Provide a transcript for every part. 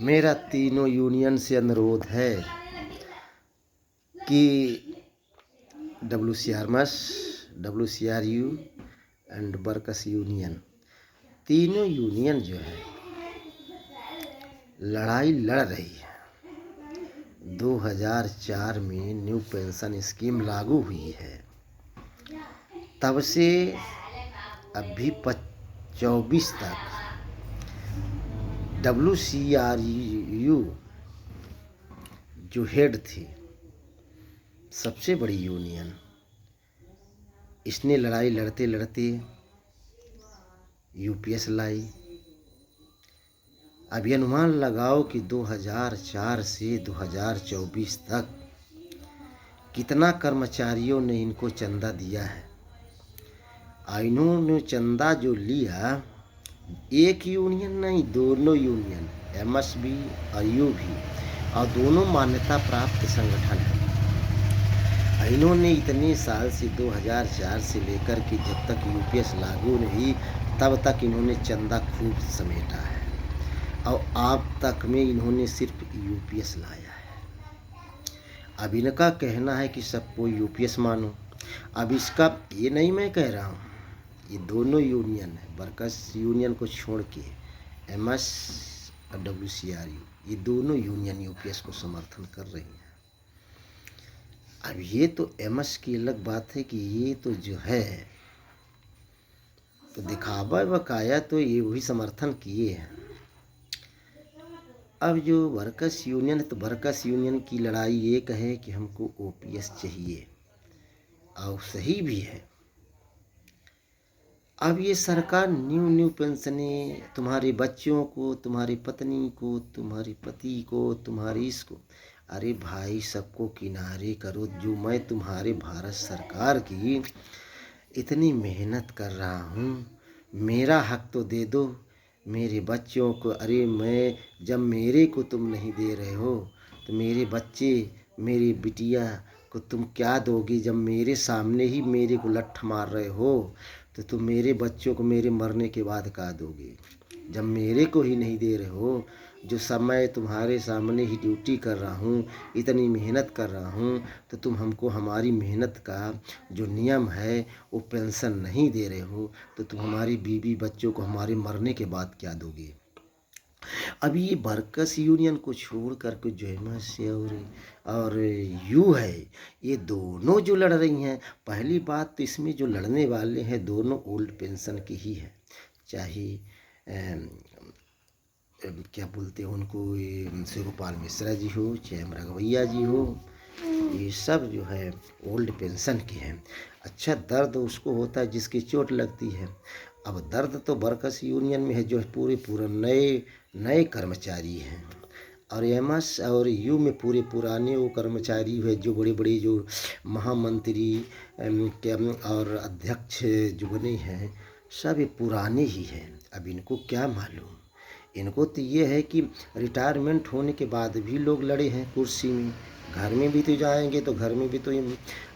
मेरा तीनों यूनियन से अनुरोध है कि WCRMS, WCRU and workers union, तीनों यूनियन जो है लड़ाई लड़ रही है। 2004 में न्यू पेंशन स्कीम लागू हुई है, तब से अभी 24 तक WCRU जो हेड थी, सबसे बड़ी यूनियन, इसने लड़ाई लड़ते लड़ते यूपीएस लाई। अभी अनुमान लगाओ कि 2004 से 2024 तक कितना कर्मचारियों ने इनको चंदा दिया है। इन्होंने चंदा जो लिया, एक यूनियन नहीं, दोनों यूनियन, एमएस भी और यू भी, और दोनों मान्यता प्राप्त संगठन हैं। इन्होंने इतने साल से 2004 से लेकर के जब तक यूपीएस लागू नहीं, तब तक इन्होंने चंदा खूब समेटा है, और अब तक में इन्होंने सिर्फ यूपीएस लाया है। अब इनका कहना है कि सबको यूपीएस मानो। अब इसका ये नहीं मैं कह रहा हूँ, ये दोनों यूनियन है, वर्कर्स यूनियन को छोड़ के एमएस और WCRU, ये दोनों यूनियन यूपीएस को समर्थन कर रही हैं। अब ये तो एमएस की अलग बात है कि ये तो जो है तो दिखावा बकाया, तो ये वही समर्थन किए हैं। अब जो वर्कर्स यूनियन है, तो वर्कर्स यूनियन की लड़ाई एक है कि हमको ओपीएस चाहिए, और सही भी है। अब ये सरकार न्यू पेंशनें तुम्हारे बच्चों को, तुम्हारी पत्नी को, तुम्हारे पति को, तुम्हारी इसको, अरे भाई सबको किनारे करो। जो मैं तुम्हारे भारत सरकार की इतनी मेहनत कर रहा हूँ, मेरा हक तो दे दो मेरे बच्चों को। अरे मैं जब मेरे को तुम नहीं दे रहे हो, तो मेरे बच्चे, मेरी बिटिया को तुम क्या दोगे? जब मेरे सामने ही मेरे को लठ मार रहे हो, तो तुम मेरे बच्चों को मेरे मरने के बाद क्या दोगे? जब मेरे को ही नहीं दे रहे हो, जो समय तुम्हारे सामने ही ड्यूटी कर रहा हूँ, इतनी मेहनत कर रहा हूँ, तो तुम हमको हमारी मेहनत का जो नियम है वो पेंशन नहीं दे रहे हो, तो तुम हमारी बीवी बच्चों को हमारे मरने के बाद क्या दोगे? अभी ये वर्कर्स यूनियन को छोड़ करके जो एमएस और यू है, ये दोनों जो लड़ रही हैं, पहली बात तो इसमें जो लड़ने वाले हैं दोनों ओल्ड पेंशन के ही हैं। चाहे क्या बोलते हैं उनको, ये शिवगोपाल मिश्रा जी हो, चाहे राघवैया जी हो, ये सब जो है ओल्ड पेंशन के हैं। अच्छा, दर्द उसको होता है जिसकी चोट लगती है। अब दर्द तो वर्कर्स यूनियन में है जो पूरे नए कर्मचारी हैं, और एमएस और यू में पूरे पुराने वो कर्मचारी है जो बड़े जो महामंत्री और अध्यक्ष जो बने हैं, सब ये पुराने ही हैं। अब इनको क्या मालूम, इनको तो ये है कि रिटायरमेंट होने के बाद भी लोग लड़े हैं कुर्सी में, घर में भी तो जाएंगे, तो घर में भी तो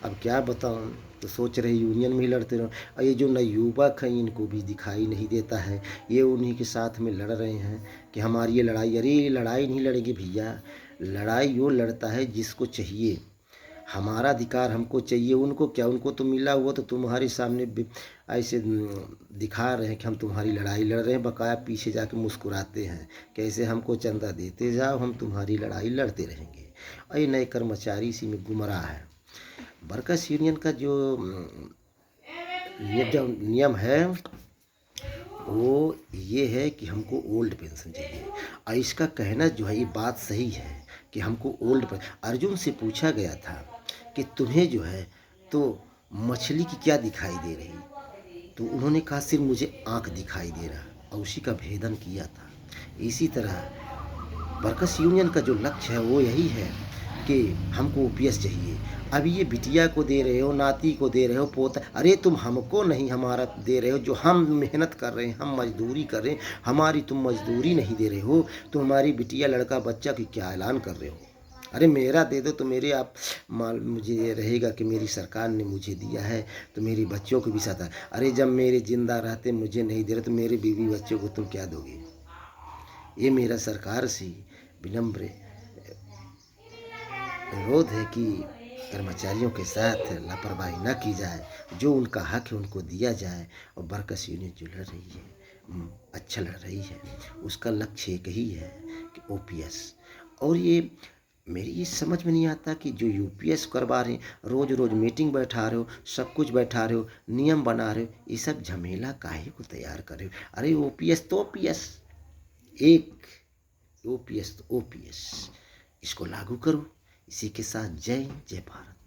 अब क्या बताऊं, तो सोच रहे यूनियन में ही लड़ते रहो। और ये जो नए युवक हैं, इनको भी दिखाई नहीं देता है, ये उन्हीं के साथ में लड़ रहे हैं कि हमारी ये लड़ाई। अरे ये लड़ाई नहीं लड़ेगी भैया, लड़ाई वो लड़ता है जिसको चाहिए। हमारा अधिकार हमको चाहिए, उनको क्या, उनको तो मिला हुआ, तो तुम्हारे सामने ऐसे दिखा रहे हैं कि हम तुम्हारी लड़ाई लड़ रहे हैं, बकाया पीछे जाके मुस्कुराते हैं कैसे हमको चंदा देते जाओ, हम तुम्हारी लड़ाई लड़ते रहेंगे। और ये नए कर्मचारी इसी में गुमराह है। वर्कर्स यूनियन का जो नियम है वो ये है कि हमको ओल्ड पेंशन चाहिए, और इसका कहना जो है ये बात सही है कि हमको ओल्ड पेंशन। अर्जुन से पूछा गया था कि तुम्हें जो है तो मछली की क्या दिखाई दे रही, तो उन्होंने कहा सिर्फ मुझे आँख दिखाई दे रहा, और उसी का भेदन किया था। इसी तरह वर्कर्स यूनियन का जो लक्ष्य है वो यही है कि हमको ओपीएस चाहिए। अभी ये बिटिया को दे रहे हो, नाती को दे रहे हो, पोता, अरे तुम हमको नहीं हमारा दे रहे हो, जो हम मेहनत कर रहे हैं, हम मजदूरी कर रहे हैं, हमारी तुम मजदूरी नहीं दे रहे हो, तो हमारी बिटिया लड़का बच्चा की क्या ऐलान कर रहे हो? अरे मेरा दे दो तो मेरे आप माल, मुझे ये रहेगा कि मेरी सरकार ने मुझे दिया है, तो मेरे बच्चों को भी साथ। अरे जब मेरे जिंदा रहते मुझे नहीं दे रहे, तो मेरे बीवी बच्चों को तुम क्या दोगे? ये मेरा सरकार से विनम्र अनुरोध है कि कर्मचारियों के साथ लापरवाही न की जाए, जो उनका हक है उनको दिया जाए। और वर्कर्स यूनियन जो लड़ रही है, अच्छा लड़ रही है, उसका लक्ष्य एक ही है कि ओपीएस। और ये मेरी ये समझ में नहीं आता कि जो यूपीएस करवा रहे हैं, रोज रोज मीटिंग बैठा रहे हो, सब कुछ बैठा रहे हो, नियम बना रहे हो, ये सब झमेला काहे को तैयार कर रहे हो? अरे ओपीएस तो ओपीएस, एक ओपीएस तो ओपीएस, इसको लागू करो। इसी के साथ जय जय भारत।